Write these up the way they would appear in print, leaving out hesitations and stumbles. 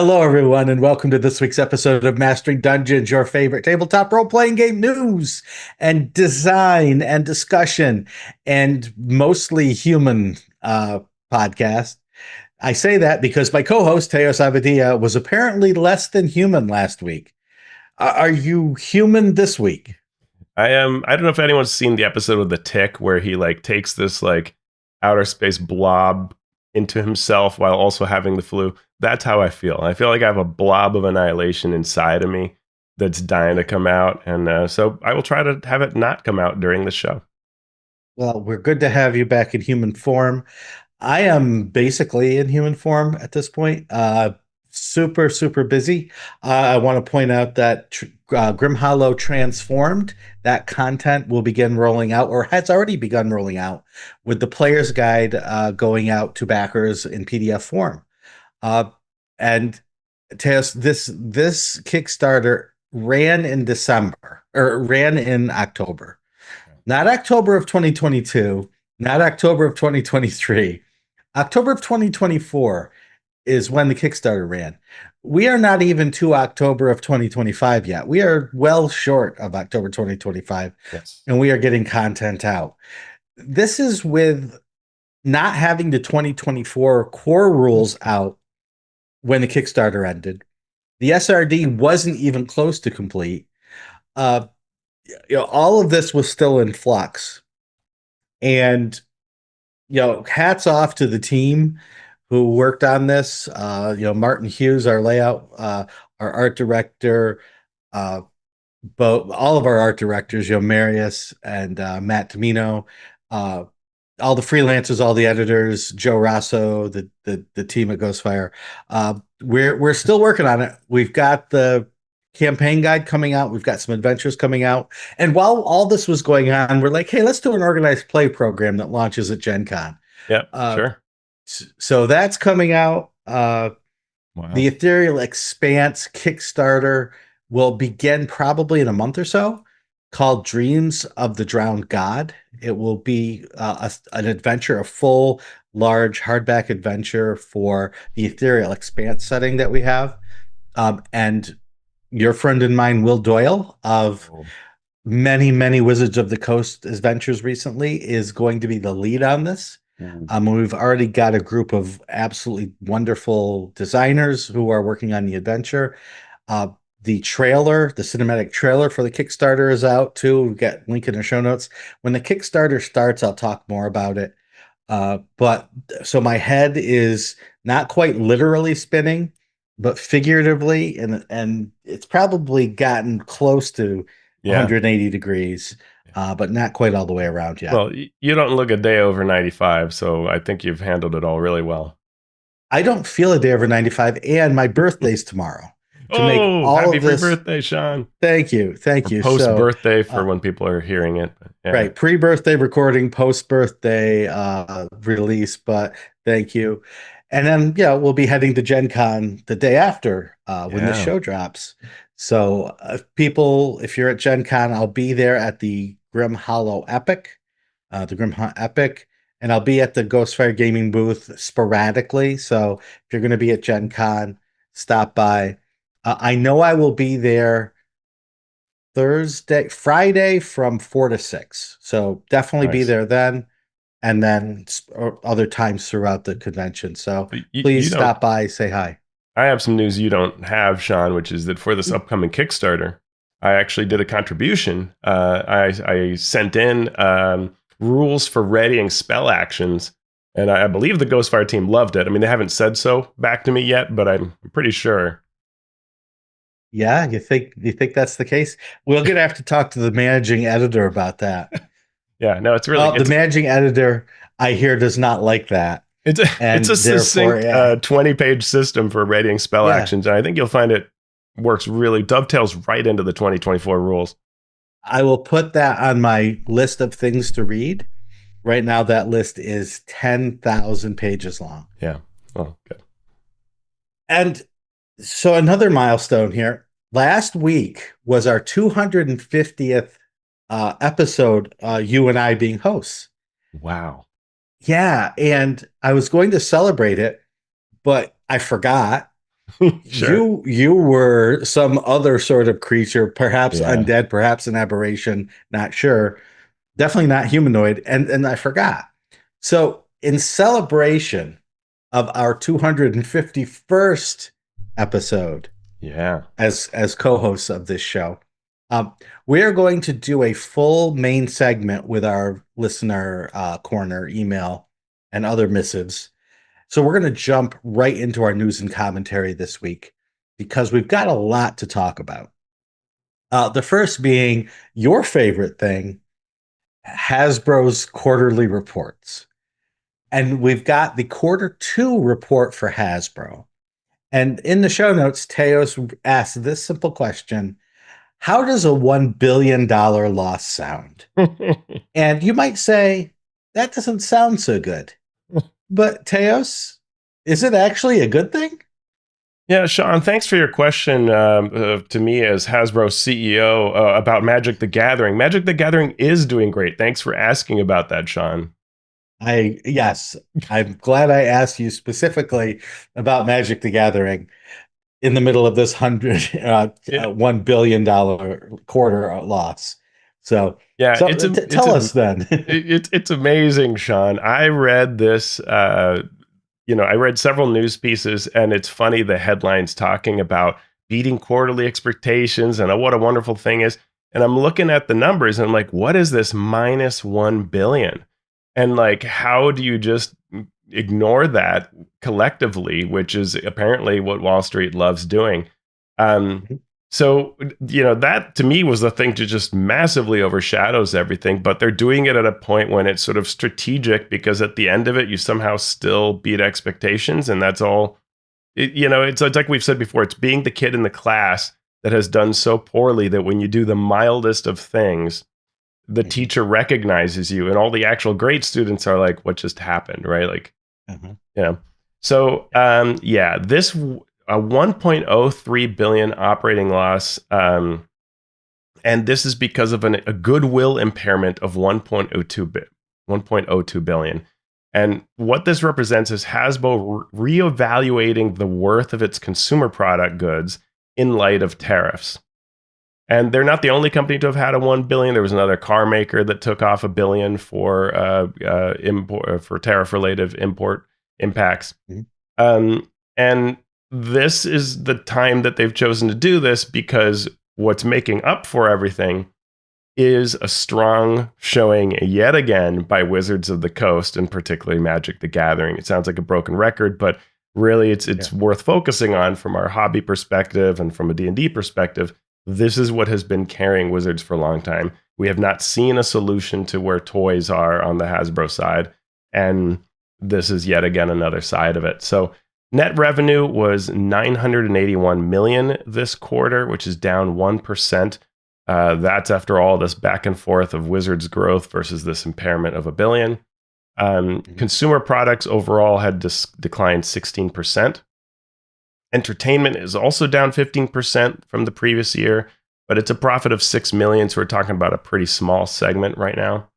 Hello, everyone, and welcome to this week's episode of Mastering Dungeons, your favorite tabletop role-playing game news and design and discussion, and mostly human podcast. I say that because my co-host, Teos was apparently less than human last week. Are you human this week? I am. I don't know if anyone's seen the episode of The Tick where he takes this outer space blob into himself while also having the flu. That's how I feel. I feel like I have a blob of annihilation inside of me that's dying to come out, and so I will try to have it not come out during the show. Well, we're good to have you back in human form. I am basically in human form at this point. Super, super busy. I want to point out that Grim Hollow Transformed, that content will begin rolling out, or has already begun rolling out, with the player's guide going out to backers in PDF form. And Teos, this Kickstarter ran in December, or ran in October. Not October of 2022, not October of 2023. October of 2024 is when the Kickstarter ran. We are not even to October of 2025 yet. We are well short of October 2025, Yes. and we are getting content out. This is with not having the 2024 core rules out when the Kickstarter ended. The SRD wasn't even close to complete. All of this was still in flux. And hats off to the team who worked on this. Martin Hughes, our layout, our art director, but all of our art directors, Marius and Matt Domino, all the freelancers, all the editors, Joe Rosso, the team at Ghostfire. We're still working on it. We've got the campaign guide coming out. We've got some adventures coming out. And while all this was going on, we're like, hey, let's do an organized play program that launches at Gen Con. Yeah, sure. So that's coming out. Wow. The Ethereal Expanse Kickstarter will begin probably in a month or so, called Dreams of the Drowned God. It will be an adventure, a full, large hardback adventure for the Ethereal Expanse setting that we have. And your friend and mine, Will Doyle, of many, many Wizards of the Coast adventures recently, is going to be the lead on this. We've already got a group of absolutely wonderful designers who are working on the adventure. The trailer, the cinematic trailer for the Kickstarter is out too. We've got link in the show notes. When the Kickstarter starts, I'll talk more about it. But so my head is not quite literally spinning, but figuratively, and it's probably gotten close to 180 degrees, but not quite all the way around yet. Well, you don't look a day over 95, so I think you've handled it all really well. I don't feel a day over 95, and my birthday's tomorrow. To make all happy of this, birthday, Shawn. Thank you. Post-birthday for when people are hearing it. Yeah. Right. Pre-birthday recording, post-birthday release, but thank you. And then, we'll be heading to Gen Con the day after when the show drops. So people, if you're at Gen Con, I'll be there at the Grim Hollow Epic, and I'll be at the Ghostfire Gaming booth sporadically. So if you're going to be at Gen Con, stop by. I know I will be there Friday from 4 to 6. So definitely be there then, and then other times throughout the convention. So please stop by, say hi. I have some news you don't have, Shawn, which is that for this upcoming Kickstarter, I actually did a contribution. I sent in rules for readying spell actions, and I believe the Ghostfire team loved it. I mean, they haven't said so back to me yet, but I'm pretty sure. Yeah, you think that's the case? We're gonna have to talk to the managing editor about that. Yeah, no, it's really the managing editor, I hear, does not like that. It's a succinct 20-page system for readying spell actions, and I think you'll find it works really dovetails right into the 2024 rules. I will put that on my list of things to read. Right now, that list is 10,000 pages long. Yeah. Oh, good. And so another milestone here. Last week was our 250th episode, you and I being hosts. Wow. Yeah, and I was going to celebrate it, but I forgot. Sure. You were some other sort of creature, perhaps Yeah. undead, perhaps an aberration, not sure. Definitely not humanoid. And I forgot. So in celebration of our 251st episode Yeah. as co-hosts of this show, um, we are going to do a full main segment with our listener corner email and other missives. So we're going to jump right into our news and commentary this week because we've got a lot to talk about. The first being your favorite thing, Hasbro's quarterly reports. And we've got the Q2 report for Hasbro. And in the show notes, Teos asked this simple question: how does a $1 billion loss sound? And you might say, that doesn't sound so good. But Teos, is it actually a good thing? Yeah, Shawn, thanks for your question to me as Hasbro CEO about Magic the Gathering. Magic the Gathering is doing great. Thanks for asking about that, Shawn. Yes, I'm glad I asked you specifically about Magic the Gathering in the middle of this Yeah, $1 billion quarter loss. So, yeah, so tell us then. it's amazing, Shawn. I read this. I read several news pieces, and it's funny the headlines talking about beating quarterly expectations and what a wonderful thing is. And I'm looking at the numbers, and I'm like, what is this minus 1 billion? And like, how do you just ignore that collectively, which is apparently what Wall Street loves doing? Um, so, that to me was the thing to just massively overshadows everything, but they're doing it at a point when it's sort of strategic because at the end of it, you somehow still beat expectations. And that's all, it's like we've said before, it's being the kid in the class that has done so poorly that when you do the mildest of things, the teacher recognizes you, and all the actual great students are like, what just happened? Right. Like, so, this a 1.03 billion operating loss. And this is because of a goodwill impairment of 1.02 billion. And what this represents is Hasbro reevaluating the worth of its consumer product goods in light of tariffs. And they're not the only company to have had a 1 billion. There was another car maker that took off $1 billion for import for tariff-related import impacts. And this is the time that they've chosen to do this because what's making up for everything is a strong showing yet again by Wizards of the Coast, and particularly Magic the Gathering. It sounds like a broken record, but really it's worth focusing on from our hobby perspective and from a D&D perspective. This is what has been carrying Wizards for a long time. We have not seen a solution to where toys are on the Hasbro side, and this is yet again another side of it. So net revenue was 981 million this quarter, which is down 1%. That's after all this back and forth of Wizards growth versus this impairment of $1 billion. Consumer products overall had declined 16%. Entertainment is also down 15% from the previous year, but it's a profit of 6 million, so we're talking about a pretty small segment right now.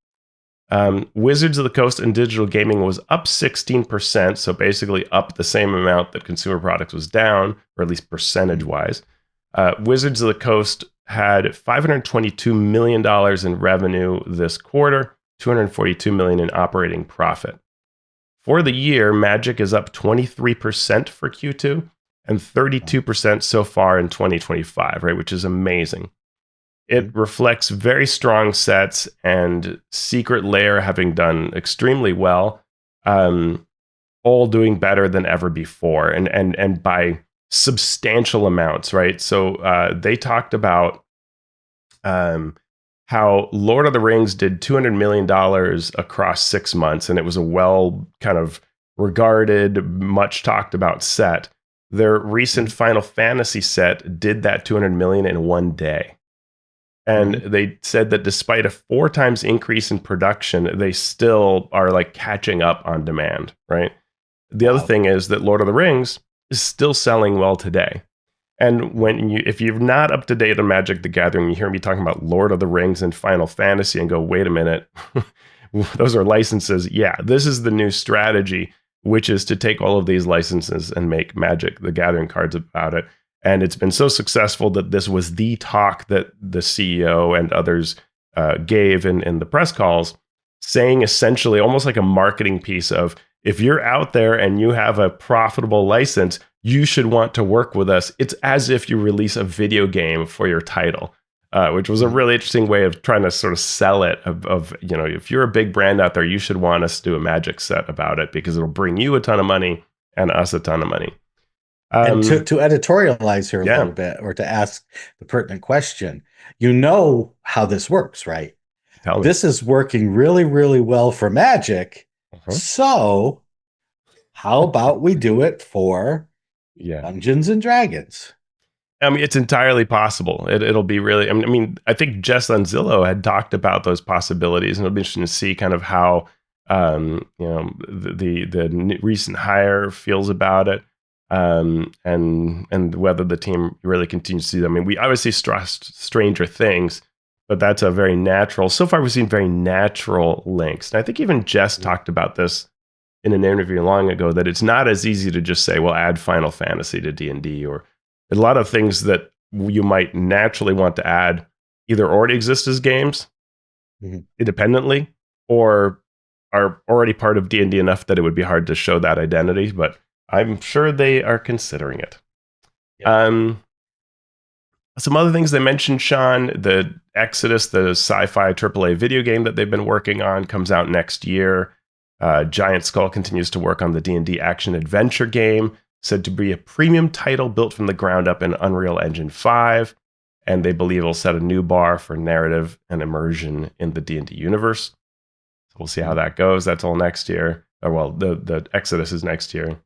Wizards of the Coast and digital gaming was up 16%, so basically up the same amount that consumer products was down, or at least percentage-wise. Wizards of the Coast had $522 million in revenue this quarter, $242 million in operating profit. For the year, Magic is up 23% for Q2 and 32% so far in 2025, right, which is amazing. It reflects very strong sets and Secret Lair having done extremely well, all doing better than ever before, and by substantial amounts, right? So they talked about how Lord of the Rings did $200 million across 6 months, and it was a well kind of regarded, much talked about set. Their recent Final Fantasy set did that 200 million in 1 day. And they said that despite a 4 times increase in production, they still are like catching up on demand, right? The other thing is that Lord of the Rings is still selling well today. And if you're not up to date on Magic the Gathering, you hear me talking about Lord of the Rings and Final Fantasy and go, wait a minute, those are licenses. Yeah, this is the new strategy, which is to take all of these licenses and make Magic the Gathering cards about it. And it's been so successful that this was the talk that the CEO and others gave in the press calls, saying essentially almost like a marketing piece of, if you're out there and you have a profitable license, you should want to work with us. It's as if you release a video game for your title, which was a really interesting way of trying to sort of sell it. If you're a big brand out there, you should want us to do a Magic set about it because it'll bring you a ton of money and us a ton of money. And to editorialize here a Yeah. little bit, or to ask the pertinent question, you know how this works, right? Tell me. This is working really, really well for Magic. So how about we do it for Dungeons and Dragons? I mean, it's entirely possible. It'll be really. I think Jess on Zillow had talked about those possibilities, and it'll be interesting to see kind of how the recent hire feels about it, and whether the team really continues to see them. I mean, we obviously stressed Stranger Things, but that's a very natural. So far, we've seen very natural links, and I think even Jess talked about this in an interview long ago, that it's not as easy to just say, well, add Final Fantasy to D&D, or a lot of things that you might naturally want to add either already exist as games independently, or are already part of D&D enough that it would be hard to show that identity, but I'm sure they are considering it. Some other things they mentioned, Shawn, the Exodus, the sci-fi AAA video game that they've been working on, comes out next year. Giant Skull continues to work on the D&D action adventure game, said to be a premium title built from the ground up in Unreal Engine 5, and they believe it'll set a new bar for narrative and immersion in the D&D universe. So we'll see how that goes. That's all next year. Or, well, the Exodus is next year.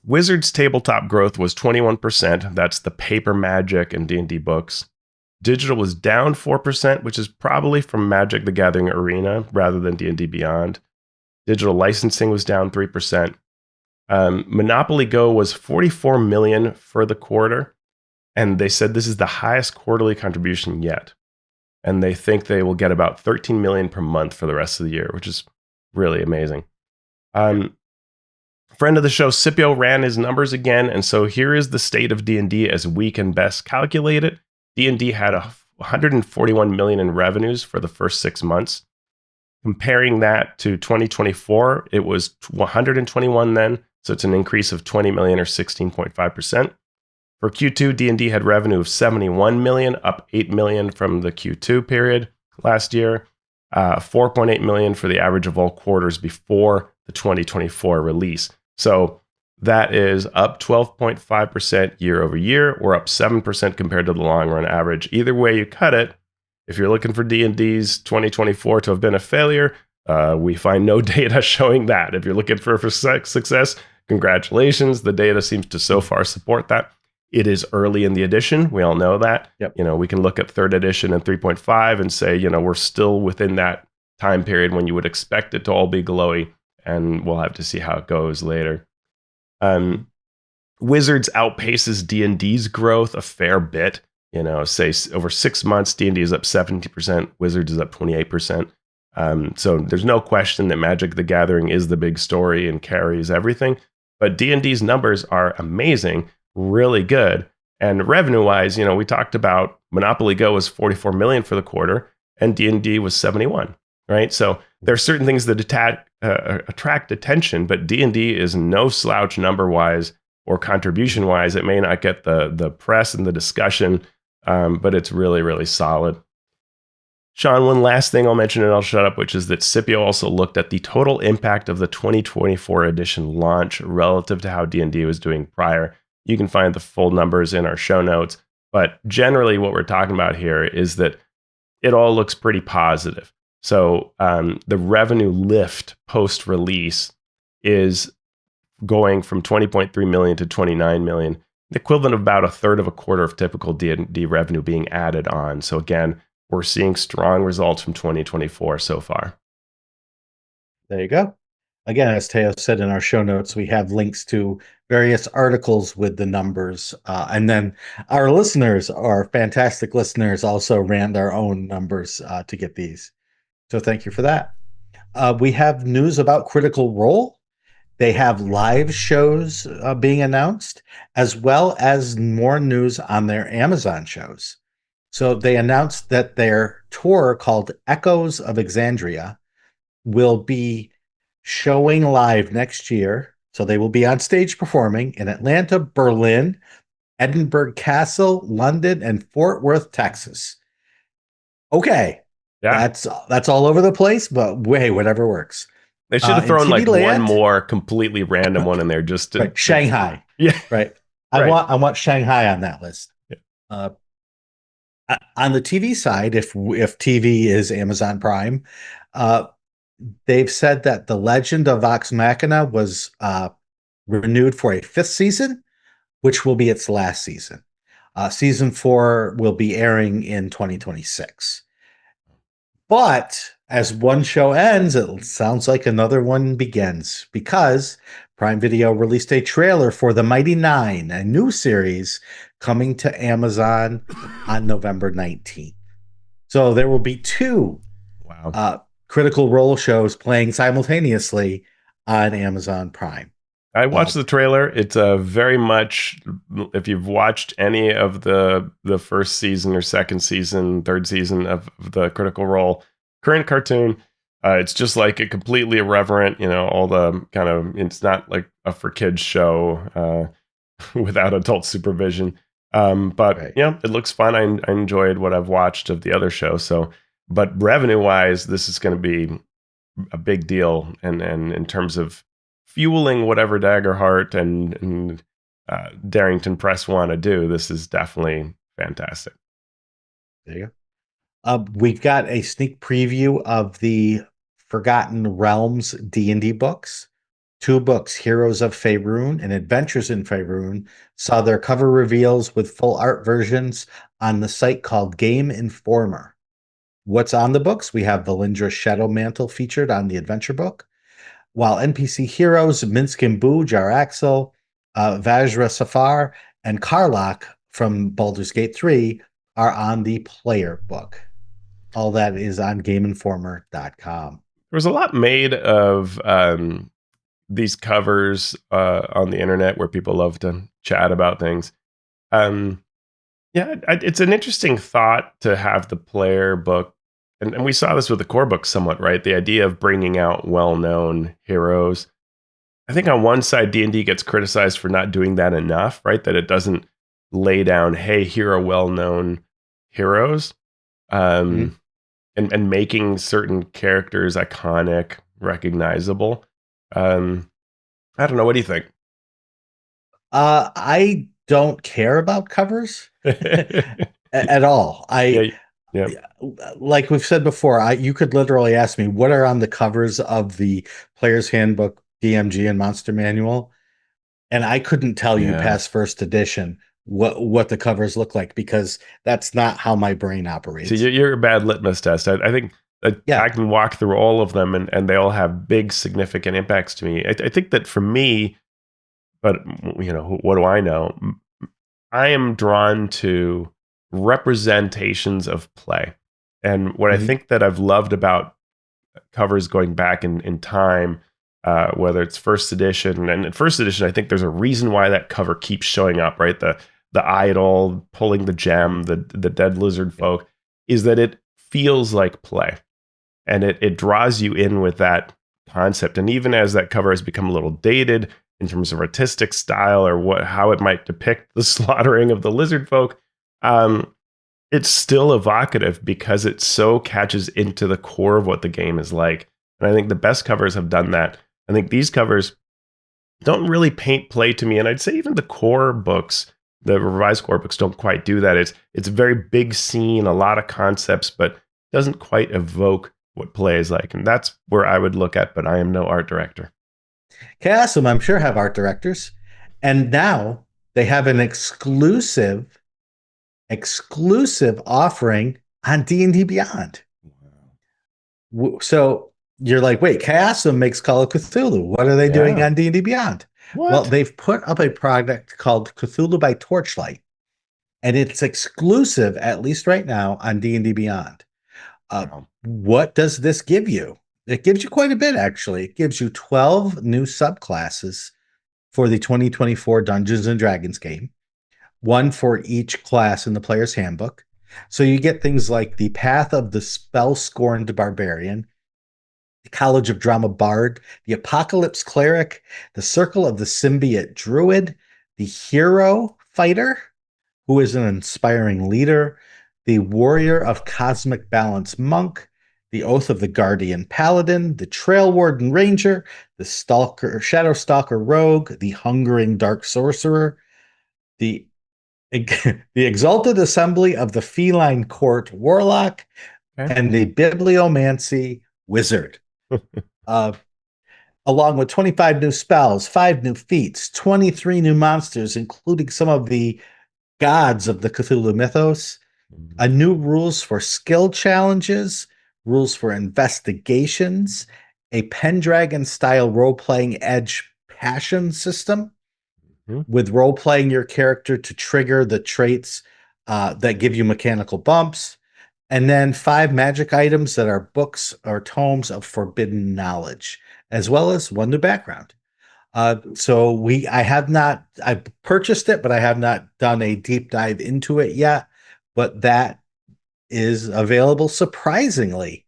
Wizards tabletop growth was 21%. That's the paper Magic and D&D books. Digital was down 4%, which is probably from Magic the Gathering Arena rather than D&D Beyond. Digital licensing was down 3%. Monopoly Go was $44 million for the quarter, and they said this is the highest quarterly contribution yet. And they think they will get about $13 million per month for the rest of the year, which is really amazing. Friend of the show, Scipio, ran his numbers again, and so here is the state of D&D as we can best calculate it. D&D had $141 million in revenues for the first 6 months. Comparing that to 2024, it was 121 then, so it's an increase of 20 million or 16.5%. For Q2, D&D had revenue of 71 million, up 8 million from the Q2 period last year, 4.8 million for the average of all quarters before the 2024 release. So that is up 12.5% year over year, or up 7% compared to the long run average. Either way you cut it, if you're looking for D&D's 2024 to have been a failure, we find no data showing that. If you're looking for success, congratulations. The data seems to so far support that. It is early in the edition. We all know that. Yep. We can look at third edition and 3.5 and say, we're still within that time period when you would expect it to all be glowy, and we'll have to see how it goes later. Wizards outpaces D&D's growth a fair bit. Say over 6 months, D&D is up 70%, Wizards is up 28%. So there's no question that Magic the Gathering is the big story and carries everything. But D&D's numbers are amazing, really good. And revenue-wise, we talked about Monopoly Go was 44 million for the quarter, and D&D was 71, right? So there are certain things that attract attention, but D&D is no slouch number-wise or contribution-wise. It may not get the press and the discussion, but it's really, really solid. Shawn, one last thing I'll mention and I'll shut up, which is that Scipio also looked at the total impact of the 2024 edition launch relative to how D&D was doing prior. You can find the full numbers in our show notes, but generally what we're talking about here is that it all looks pretty positive. So the revenue lift post-release is going from 20.3 million to 29 million, the equivalent of about a third of a quarter of typical D&D revenue being added on. So again, we're seeing strong results from 2024 so far. There you go. Again, as Teos said in our show notes, we have links to various articles with the numbers. And then our listeners, our fantastic listeners, also ran their own numbers to get these. So thank you for that. We have news about Critical Role. They have live shows being announced, as well as more news on their Amazon shows. So they announced that their tour called Echoes of Exandria will be showing live next year. So they will be on stage performing in Atlanta, Berlin, Edinburgh Castle, London, and Fort Worth, Texas. Okay, Yeah. that's all over the place, but hey, whatever works. They should have In thrown TV like one land, more completely random one in there just right, Shanghai, yeah, right. right. I want Shanghai on that list. Yeah. Uh, on the TV side, if TV is Amazon Prime, uh, they've said that The Legend of Vox Machina was renewed for a fifth season, which will be its last season. Season 4 will be airing in 2026. But as one show ends, it sounds like another one begins because Prime Video released a trailer for The Mighty Nine, a new series coming to Amazon on November 19th. So there will be two Wow. Critical Role shows playing simultaneously on Amazon Prime. I watched the trailer. It's very much, if you've watched any of the first season or second season, third season of the Critical Role current cartoon, it's just like a completely irreverent, all the kind of, it's not like a for kids show without adult supervision. But Right. yeah, it looks fun. I enjoyed what I've watched of the other show. So, but revenue wise, this is going to be a big deal, and in terms of fueling whatever Daggerheart and Darrington Press want to do, this is definitely fantastic. There you go. We've got a sneak preview of the Forgotten Realms D&D books. Two books, Heroes of Faerun and Adventures in Faerun, saw their cover reveals with full art versions on the site called Game Informer. What's on the books? We have Valindra's Shadow Mantle featured on the adventure book, while NPC heroes Minsk and Boo, Jaraxel, Vajra Safar, and Karlach from Baldur's Gate 3 are on the player book. All that is on GameInformer.com. There was a lot made of these covers on the internet where people love to chat about things. Yeah, it's an interesting thought to have the player book, and we saw this with the core book somewhat, right? The idea of bringing out well-known heroes. I think on one side, D&D gets criticized for not doing that enough, right? That it doesn't lay down, hey, here are well-known heroes, Mhm. and making certain characters iconic, recognizable. I don't know. What do you think? I don't care about covers at all. Yeah, yeah, Like we've said before, you could literally ask me what are on the covers of the Player's Handbook, DMG, and Monster Manual, and I couldn't tell you yeah. past first edition what the covers look like because that's not how my brain See, operates. you're a bad litmus test. I think I Yeah. can walk through all of them, and they all have big, significant impacts to me. I think that for me, but what do I know? I am drawn to representations of play. And what I Mhm. think that I've loved about covers going back in time, whether it's first edition, and in first edition, I think there's a reason why that cover keeps showing up, right? The idol pulling the gem, the dead lizard folk, is that it feels like play, and it draws you in with that concept. And even as that cover has become a little dated in terms of artistic style or how it might depict the slaughtering of the lizard folk, um, it's still evocative because it so catches into the core of what the game is like. And I think the best covers have done that. I think these covers don't really paint play to me. And I'd say even the core books, the revised core books, don't quite do that. It's a very big scene, a lot of concepts, but doesn't quite evoke what play is like. And that's where I would look at, but I am no art director. Chaosum, I'm sure, have art directors. And now they have an exclusive offering on D&D Beyond. So you're like, wait, Chaosum makes Call of Cthulhu. What are they doing Yeah. on D&D Beyond? Well, What? they've put up a product called Cthulhu by Torchlight, and it's exclusive, at least right now, on D&D Beyond. Wow. What does this give you? It gives you quite a bit, actually. It gives you 12 new subclasses for the 2024 Dungeons and Dragons game, one for each class in the player's handbook. So you get things like the Path of the Spell-Scorned Barbarian, the College of Drama Bard, the Apocalypse Cleric, the Circle of the Symbiote Druid, the Hero Fighter, who is an inspiring leader, the Warrior of Cosmic Balance Monk, the Oath of the Guardian Paladin, the Trail Warden Ranger, the Shadow Stalker Rogue, the Hungering Dark Sorcerer, the the Exalted Assembly of the Feline Court Warlock, Okay. and the Bibliomancy Wizard. uh, Along with 25 new spells, 5 new feats, 23 new monsters, including some of the gods of the Cthulhu mythos, a new rules for skill challenges, rules for investigations, a Pendragon style role playing edge passion system with role playing your character to trigger the traits that give you mechanical bumps, and then 5 magic items that are books or tomes of forbidden knowledge, as well as 1 new background. I purchased it, but I have not done a deep dive into it yet. But that is available, surprisingly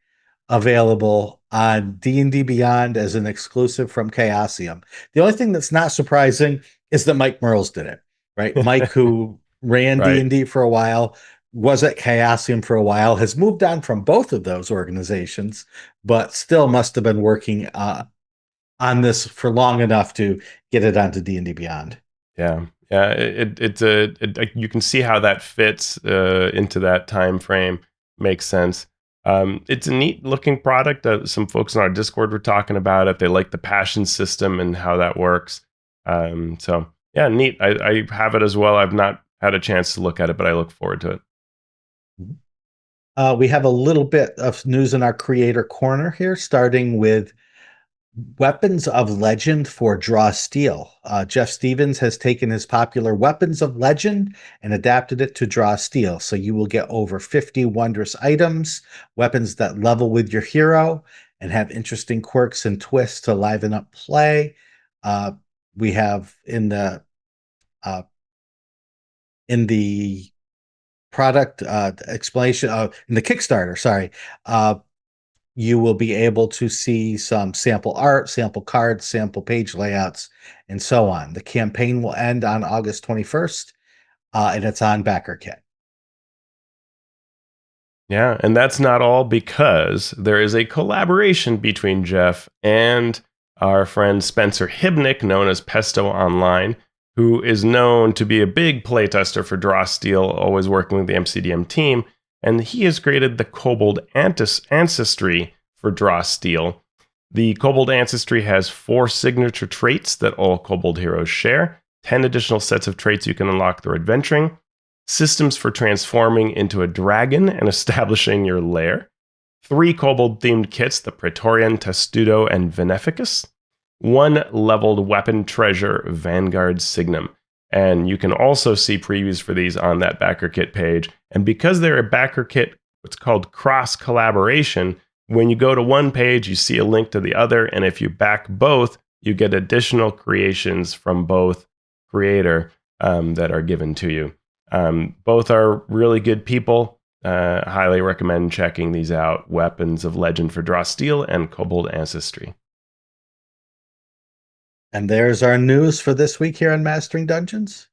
available on D&D Beyond as an exclusive from Chaosium. The only thing that's not surprising is that Mike Mearls did it, right? Mike, who ran Right. D&D for a while, was at Chaosium for a while, has moved on from both of those organizations, but still must have been working on this for long enough to get it onto D&D Beyond. Yeah, yeah. You can see how that fits into that time frame. Makes sense. It's a neat looking product. Some folks in our Discord were talking about it. They like the passion system and how that works. So yeah, neat. I have it as well. I've not had a chance to look at it, but I look forward to it. We have a little bit of news in our creator corner here, starting with Weapons of Legend for Draw Steel. Jeff Stevens has taken his popular Weapons of Legend and adapted it to Draw Steel. So you will get over 50 wondrous items, weapons that level with your hero, and have interesting quirks and twists to liven up play. We have uh, in the product explanation in the Kickstarter, sorry, you will be able to see some sample art, sample cards, sample page layouts, and so on. The campaign will end on August 21st, and it's on BackerKit. Yeah, and that's not all, because there is a collaboration between Jeff and our friend Spencer Hibnick, known as Pesto Online, who is known to be a big playtester for Draw Steel, always working with the MCDM team, and he has created the Kobold Ancestry for Draw Steel. The Kobold Ancestry has 4 signature traits that all Kobold heroes share, 10 additional sets of traits you can unlock through adventuring, systems for transforming into a dragon and establishing your lair, 3 Kobold-themed kits, the Praetorian, Testudo, and Veneficus, 1 leveled weapon treasure, Vanguard Signum. And you can also see previews for these on that backer kit page. And because they're a backer kit, what's called cross collaboration, when you go to one page, you see a link to the other. And if you back both, you get additional creations from both creator that are given to you. Both are really good people. Highly recommend checking these out. Weapons of Legend for Draw Steel and Kobold Ancestry. And there's our news for this week here on Mastering Dungeons.